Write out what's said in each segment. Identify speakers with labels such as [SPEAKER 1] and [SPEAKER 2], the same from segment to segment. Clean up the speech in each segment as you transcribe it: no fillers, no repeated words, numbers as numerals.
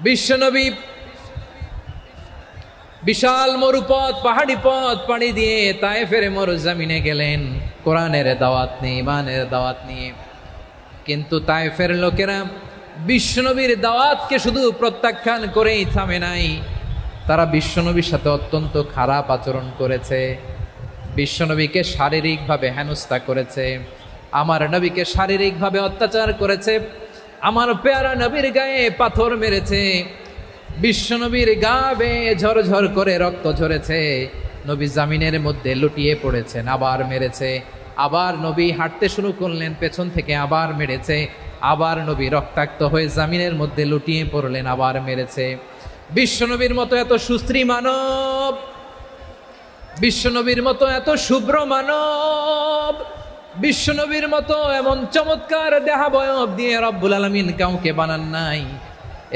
[SPEAKER 1] বিশ্বনবী বিশাল মরুপথ পাহাড়ি পথ পাড়ি দিয়ে তায়েফের মরুজমিনে গেলেন কোরআনের দাওয়াত নিয়ে, ইমানের দাওয়াত নিয়ে। কিন্তু তায়েফের লোকেরা বিশ্বনবীর দাওয়াতকে শুধু প্রত্যাখ্যান করেই থামে নাই, তারা বিশ্বনবীর সাথে অত্যন্ত খারাপ আচরণ করেছে, বিশ্বনবীকে শারীরিকভাবে হেনস্থা করেছে, আমার নবীকে শারীরিকভাবে অত্যাচার করেছে, আমার পেয়ারা নবীর গায়ে পাথর মেরেছে, বিশ্বনবীর গা বেয়ে ঝরঝর করে রক্ত ঝরেছে, নবী জামিনের মধ্যে লুটিয়ে পড়েছেন, আবার মেরেছে, আবার নবী হাঁটতে শুরু করলেন, পেছন থেকে আবার মেরেছে, আবার নবী রক্তাক্ত হয়ে জামিনের মধ্যে লুটিয়ে পড়লেন, আবার মেরেছে। বিশ্বনবীর মতো এত সুস্ত্রী মানব, বিশ্বনবীর মতো এত শুভ্র মানব, বিশ্বনবীর মতো এমন চমৎকার দেহাবয়ব দিয়ে রব্বুল আলামিন কাউকে বানান নাই।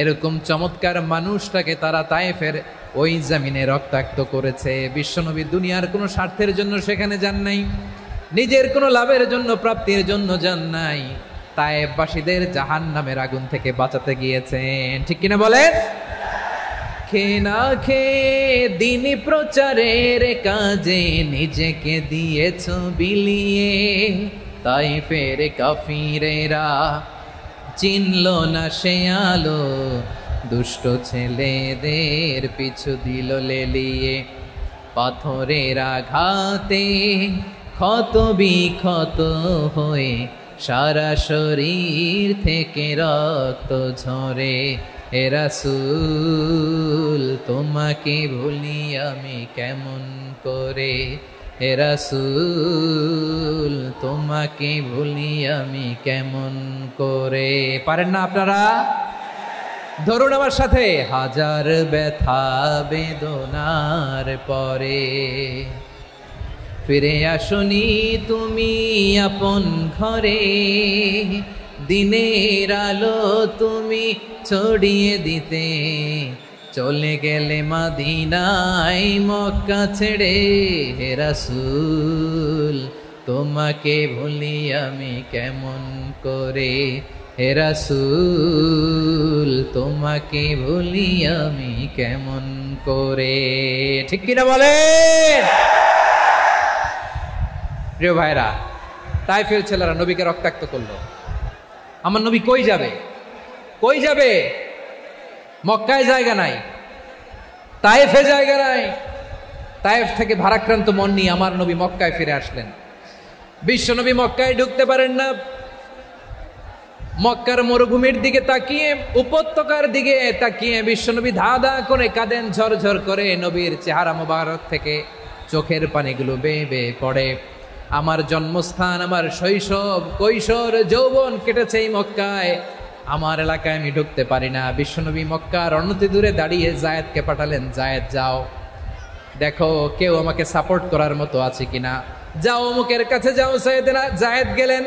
[SPEAKER 1] এরকম চমৎকার মানুষটাকে তারা তায়েফের ওই জমিনে রক্তাক্ত করেছে। বিশ্বনবী দুনিয়ার কোনো স্বার্থের জন্য সেখানে যান নাই, নিজের কোনো লাভের জন্য, প্রাপ্তির জন্য যান নাই, তায়েফবাসীদের জাহান্নামের আগুন থেকে বাঁচাতে গিয়েছেন। ঠিক কিনা বলেন? খেয়ে না খেয়ে দিন প্রচারের কাজে নিজেকে দিয়েছ বিলিয়ে, তায়েফের কাফিরেরা চিনল না সে আলো, দুষ্ট ছেলেদের পিছু দিল লেলিয়ে, পাথরের আঘাতে ক্ষত বিক্ষত হয়ে সারা শরীর থেকে রক্ত ঝরে। হে রাসূল তোমাকে ভুলি আমি কেমন করে, হে রাসূল তোমাকে ভুলি আমি কেমন করে। পারেন না আপনারা? ধরুন আমার সাথে, হাজার ব্যথা বেদনার পরে ফিরে আসনি তুমি আপন ঘরে, দিনের আলো তুমি ছড়িয়ে দিতে, চলে গেলে মদিনায় মক্কা ছেড়ে। হে রাসূল তোমাকে ভুলি আমি কেমন করে, হে রাসূল তোমাকে ভুলি আমি কেমন করে। ঠিক কিনা বলেন? প্রিয় ভাইরা, তায়েফের ছেলেরা নবীকে রক্তাক্ত করলো। আমার নবী কই যাবে? কই যাবে? মক্কায় জায়গা নাই, তায়েফে জায়গা নাই। তায়েফ থেকে ভারাক্রান্ত মন নিয়ে আমার নবী মক্কায় ফিরে আসলেন। বিশ্ব নবী মক্কায় ঢুকতে পারেন না। মক্কার মরুভূমির দিকে তাকিয়ে, উপত্যকার দিকে তাকিয়ে বিশ্বনবী ধা ধা করে কাঁদেন, ঝরঝর করে নবীর চেহারা মোবারক থেকে চোখের পানিগুলো বেয়ে বেয়ে পড়ে। আমার জন্মস্থান, আমার শৈশব, কৈশোর, যৌবন কেটেছে এই মক্কায়, আমার এলাকায় আমি ঢুকতে পারি না। বিশ্বনবী মক্কার অনতি দূরে দাঁড়িয়ে জায়েদকে পাঠালেন, জায়েদ যাও দেখো কেউ আমাকে সাপোর্ট করার মতো আছে কিনা, যাও অমুকের কাছে যাও। জায়েদ গেলেন,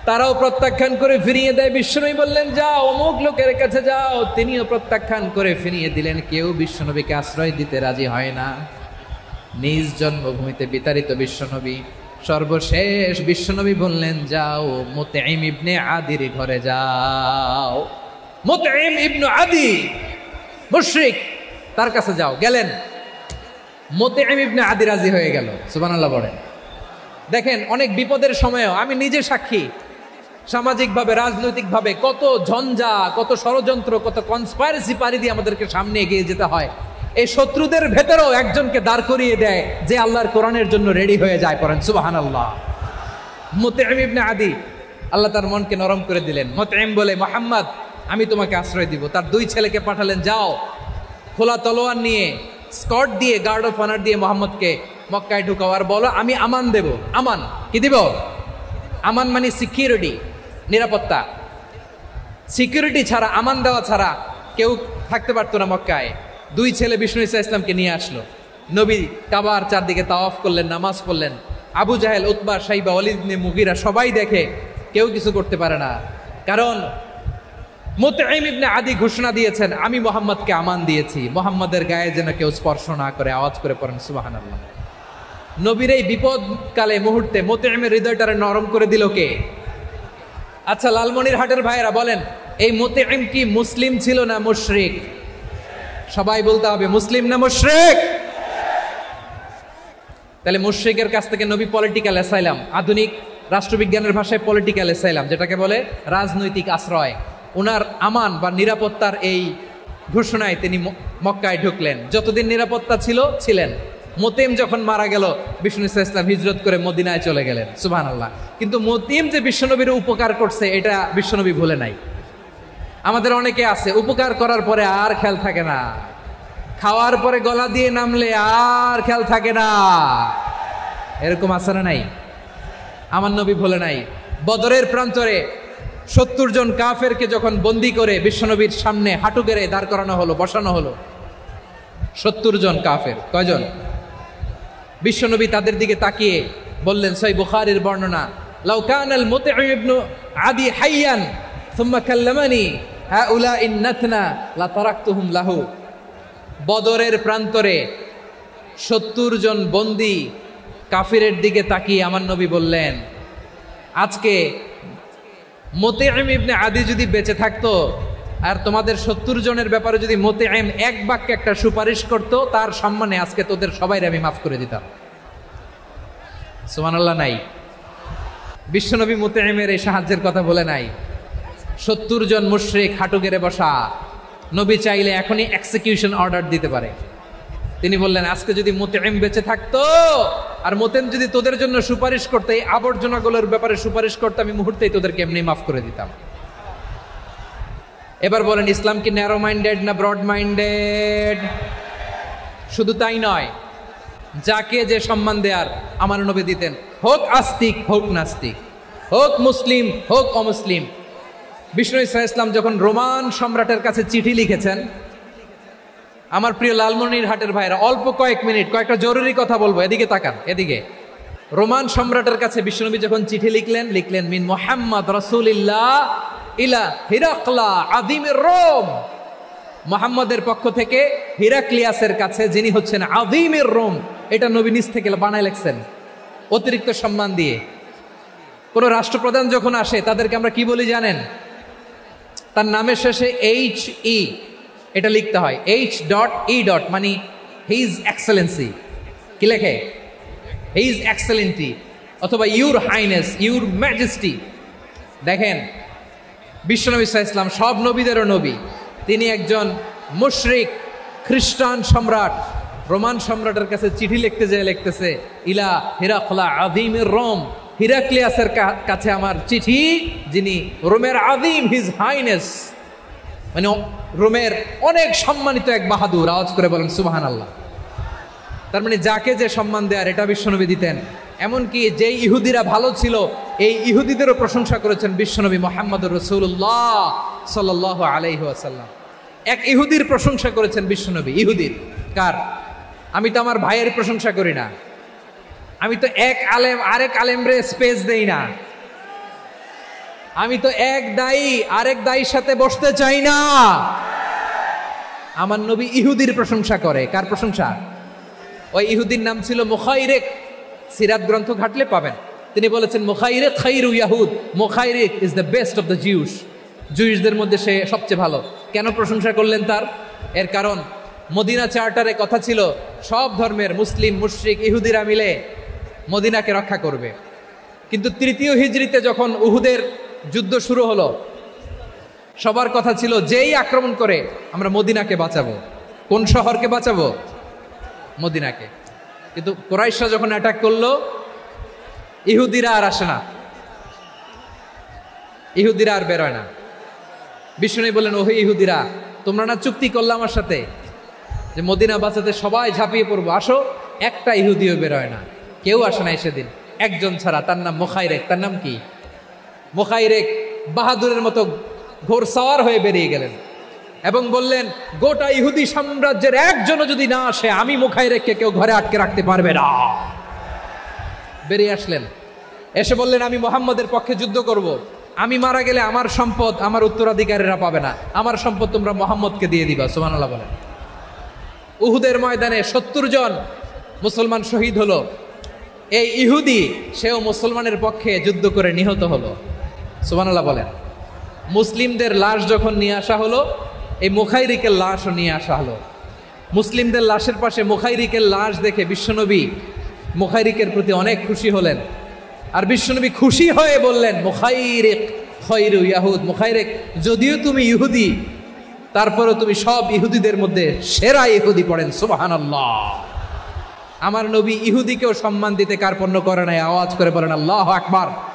[SPEAKER 1] তারাও প্রত্যাখ্যান করে ফিরিয়ে দেয়। বিশ্বনবী বললেন যাও অমুক লোকের কাছে যাও, তিনিও প্রত্যাখ্যান করে ফিরিয়ে দিলেন। কেউ বিশ্বনবীকে আশ্রয় দিতে রাজি হয় না। নিজ জন্মভূমিতে বিতাড়িত বিশ্বনবী, সর্বশেষ বিশ্বনবী বললেন যাও মুতঈম ইবনে আদির ঘরে যাও। মুতঈম ইবনে আদি মুশরিক, তার কাছে যাও। গেলেন, মুতঈম ইবনে আদি রাজি হয়ে গেল। সুবহানাল্লাহ বলেন। দেখেন, অনেক বিপদের সময়ও আমি নিজে সাক্ষী, সামাজিকভাবে, রাজনৈতিকভাবে কত ঝঞ্ঝা, কত ষড়যন্ত্র, কত কনস্পাইরেসি পাড়ি দিয়ে আমাদেরকে সামনে এগিয়ে যেতে হয়। এই শত্রুদের ভেতরেও একজনকে দাঁড় করিয়ে দেয় যে আল্লাহর কোরআনের জন্য রেডি হয়ে যায়। পড়েন সুবহানাল্লাহ। মুতঈম ইবনে আদি, আল্লাহ তার মনকে নরম করে দিলেন। মুতঈম বলে, মুহাম্মদ আমি তোমাকে আশ্রয় দিব। তার দুই ছেলেকে পাঠালেন, যাও খোলা তলোয়ার নিয়ে, স্কট দিয়ে, গার্ড অফ অনার দিয়ে মোহাম্মদকে মক্কায় ঢুকাও, আর বলো আমি আমান দেব। আমান কি দিব? আমান মানে সিকিউরিটি, নিরাপত্তা। সিকিউরিটি ছাড়া, আমান দেওয়া ছাড়া কেউ থাকতে পারতো না মক্কায়। দুই ছেলে বিষ্ণু ইসা ইসলামকে নিয়ে আসলো। নবী কাবার চারদিকে তাওয়াফ করলেন, নামাজ পড়লেন। আবু জাহেল, উতবা, শাইবা, ওয়ালিদ ইবনে মুগীরা সবাই দেখে, কেউ কিছু করতে পারে না। কারণ মুতঈম ইবনে আদি ঘোষণা দিয়েছেন আমি মুহাম্মদকে আমান দিয়েছি, মুহাম্মদের গায়ে যেন কেউ স্পর্শ না করে। আওয়াজ করে পড়েন সুবহানাল্লাহ। নবীর এই বিপদকালে মুহূর্তে মুতঈমের হৃদয়টারে নরম করে দিল কে? আচ্ছা, লালমনিরহাটের ভাইয়েরা বলেন, এই মুতঈম কি মুসলিম ছিল না মুশরিক? সবাই বলতে হবে মুসলিম না মুশরিক। তাহলে মুশরিকের কাছ থেকে নবী পলিটিক্যাল অ্যাসাইলাম, আধুনিক রাষ্ট্রবিজ্ঞানের ভাষায় পলিটিক্যাল অ্যাসাইলাম, যেটাকে বলে রাজনৈতিক আশ্রয়, ওনার আমান বা নিরাপত্তার এই ঘোষণায় তিনি মক্কায় ঢুকলেন। যতদিন নিরাপত্তা ছিলেন। মুতঈম যখন মারা গেল, বিষ্ণু ইসলাম হিজরত করে মদিনায় চলে গেলেন। সুবহানাল্লাহ। কিন্তু মুতঈম যে বিশ্বনবীর উপকার করছে এটা বিশ্বনবী ভুলে নাই। আমাদের অনেকে আছে উপকার করার পরে আর খেয়াল থাকে না, খাওয়ার পরে গলা দিয়ে নামলে আর খেয়াল থাকে না, এরকম আছে না নাই? আমার নবী ভুলে নাই। বদরের প্রান্তরে 70 জন কাফেরকে যখন বন্দী করে বিশ্বনবীর সামনে হাঁটু গেড়ে দাঁড় করানো হলো, বসানো হলো, 70 জন কাফের। কয়জন? বিশ্বনবী তাদের দিকে তাকিয়ে বললেন, সহিহ বুখারীর বর্ণনা, লাউ কানাল মুতঈম ইবনে আদি হাইয়ান সুম্মা কাল্লামানি হাউলাই নাতনা লা তারাকতুহুম লাহু। বদরের প্রান্তরে 70 জন বন্দী কাফিরের দিকে তাকিয়ে আমার নবী বললেন, আজকে মুতঈম ইবনে আদি যদি বেঁচে থাকতো আর তোমাদের 70 জনের ব্যাপারে যদি মুতঈম এক বাক্যে একটা সুপারিশ করত, তার সম্মানে আজকে তোদের সবাইকে আমি মাফ করে দিতাম। সুবহানাল্লাহ। নাই? বিশ্বনবী মুতঈমের এই সাহায্যের কথা বলে নাই। 70 জন মুশরিক হাঁটু গেড়ে বসা, নবী চাইলে এখনই এক্সিকিউশন অর্ডার দিতে পারে। তিনি বললেন, আজকে যদি মুতঈম বেঁচে থাকতো আর মুতঈম যদি তোদের জন্য সুপারিশ করতে, এই আবর্জনাগুলোর ব্যাপারে সুপারিশ করতে, আমি মুহূর্তেই তোদেরকে এমনি মাফ করে দিতাম। এবার বলেন, ইসলাম কি ন্যারো মাইন্ডেড না ব্রড মাইন্ডেড? শুধু তাই নয়, যাকে যে সম্মান দেয়ার আমার নবী দিতেন, হোক আস্তিক হোক নাস্তিক, হোক মুসলিম হোক অমুসলিম। বিষ্ণু ইসলাম যখন রোমান সম্রাটের কাছে চিঠি লিখেছেন, আমার প্রিয় লালমনিরহাটের ভাইরা, অল্প কয়েক মিনিট কয়েকটা জরুরি কথা বলবো, এদিকে তাকান, এদিকে। রোমান সম্রাটের কাছে বিশ্বনবী যখন চিঠি লিখলেন মিন মুহাম্মদ রাসূলিল্লাহ ইলা হিরাকলা আযীমির রোম, মুহাম্মদের পক্ষ থেকে হিরাক্লিয়াসের কাছে, যিনি হচ্ছেন আযীমির রোম। এটা নবী নিজ থেকে বানায় লিখছেন, অতিরিক্ত সম্মান দিয়ে। কোন রাষ্ট্রপ্রধান যখন আসে তাদেরকে আমরা কি বলি জানেন? তার নামের শেষে HE এটা লিখতে হয়, H.E. মানে হিজ এক্সেলেন্সি। কি লেখে? হিজ এক্সেলেন্টি, অথবা ইউর হাইনেস, ইউর ম্যাজেস্টি। দেখেন, বিশ্বনবী সাল্লাল্লাহু আলাইহি ওয়াসাল্লাম সব নবীদেরও নবী, তিনি একজন মুশরিক খ্রিস্টান সম্রাট রোমান সম্রাটের কাছে চিঠি লিখতে যেয়ে লিখতেছে, ইলা হিরাকলা আযীমির রোম, হিরাক্লিয়াসের কাছে আমার চিঠি, যিনি রোমের আযীম, হিজ হাইনেস, মানে রোমের অনেক সম্মানিত এক বাহাদুর। আওয়াজ করে বলেন সুবহানাল্লাহ। তার মানে যাকে যে সম্মান দেয়ার এটা বিশ্বনবী দিতেন। এমনকি যেই ইহুদিরা ভালো ছিল, এই ইহুদিদেরও প্রশংসা করেছেন বিশ্বনবী মুহাম্মদুর রাসূলুল্লাহ সাল্লাল্লাহু আলাইহি ওয়াসাল্লাম। এক ইহুদির প্রশংসা করেছেন বিশ্বনবী। ইহুদির কার? আমি তো আমার ভাইয়ের প্রশংসা করি না, আমি তো এক আলেম আরেক আলেমরে স্পেস দেই না, আমি তো এক দায়ী আরেক দায়ীর সাথে বসতে চাই না। আমার নবী ইহুদির প্রশংসা করে। কার প্রশংসা? ওই ইহুদির নাম ছিল মুখাইরিক। সিরাত গ্রন্থ ঘাটলে পাবেন। তিনি বলেছেন, মুখাইরিক খাইরু ইয়াহুদ, Mukhayriq is the best of the Jews. জুইশদের মধ্যে সে সবচেয়ে ভালো। কেন প্রশংসা করলেন তার? এর কারণ মদিনা চার্টারে কথা ছিল সব ধর্মের মুসলিম, মুশরিক, ইহুদিরা মিলে মদিনাকে রক্ষা করবে। কিন্তু 3য় হিজরিতে যখন উহুদের যুদ্ধ শুরু হলো, সবার কথা ছিল যেই আক্রমণ করে আমরা মদিনাকে বাঁচাবো। কোন শহরকে বাঁচাবো? মদিনাকে। কিন্তু কুরাইশরা যখন অ্যাটাক করলো, ইহুদিরা আর আসে না, ইহুদিরা আর বেরোয় না। বিষ্ণু বললেন, ওহে ইহুদিরা, তোমরা না চুক্তি করলে আমার সাথে যে মদিনা বাঁচাতে সবাই ঝাঁপিয়ে পড়বো, আসো। একটা ইহুদিও বেরোয় না, কেউ আসে নাই সেদিন, একজন ছাড়া। তার নাম মুখাইরেক। তার নাম কি? মুখাইরেক বাহাদুরের মতো ঘোড়সওয়ার হয়ে বেরিয়ে গেলেন এবং বললেন, গোটা ইহুদি সাম্রাজ্যের একজনও যদি না আসে, আমি মুখাইরেককে কেউ ঘরে আটকে রাখতে পারবে না। বেরিয়ে আসলেন, এসে বললেন, আমি মুহাম্মদের পক্ষে যুদ্ধ করব। আমি মারা গেলে আমার সম্পদ আমার উত্তরাধিকারীরা পাবে না, আমার সম্পদ তোমরা মুহাম্মদকে দিয়ে দিবা। সুবহানাল্লাহ বলেন। উহুদের ময়দানে 70 জন মুসলমান শহীদ হলো। এই ইহুদি, সেও মুসলমানের পক্ষে যুদ্ধ করে নিহত হলো। সুবহানাল্লাহ বলেন। মুসলিমদের লাশ যখন নিয়ে আসা হলো, এই মুখাইরিকের লাশও নিয়ে আসা হলো। মুসলিমদের লাশের পাশে মুখাইরিকের লাশ দেখে বিশ্বনবী মুখাইরিকের প্রতি অনেক খুশি হলেন। আর বিশ্বনবী খুশি হয়ে বললেন, মুখাইরিক খৈরু ইয়াহুদ, মুখাইরিক যদিও তুমি ইহুদি, তারপরেও তুমি সব ইহুদিদের মধ্যে সেরা ইহুদি। পড়েন সুবহানাল্লাহ। আমার নবী ইহুদিকেও সম্মান দিতে কার্পণ্য করে নাই। আওয়াজ করে বলেন আল্লাহু আকবার।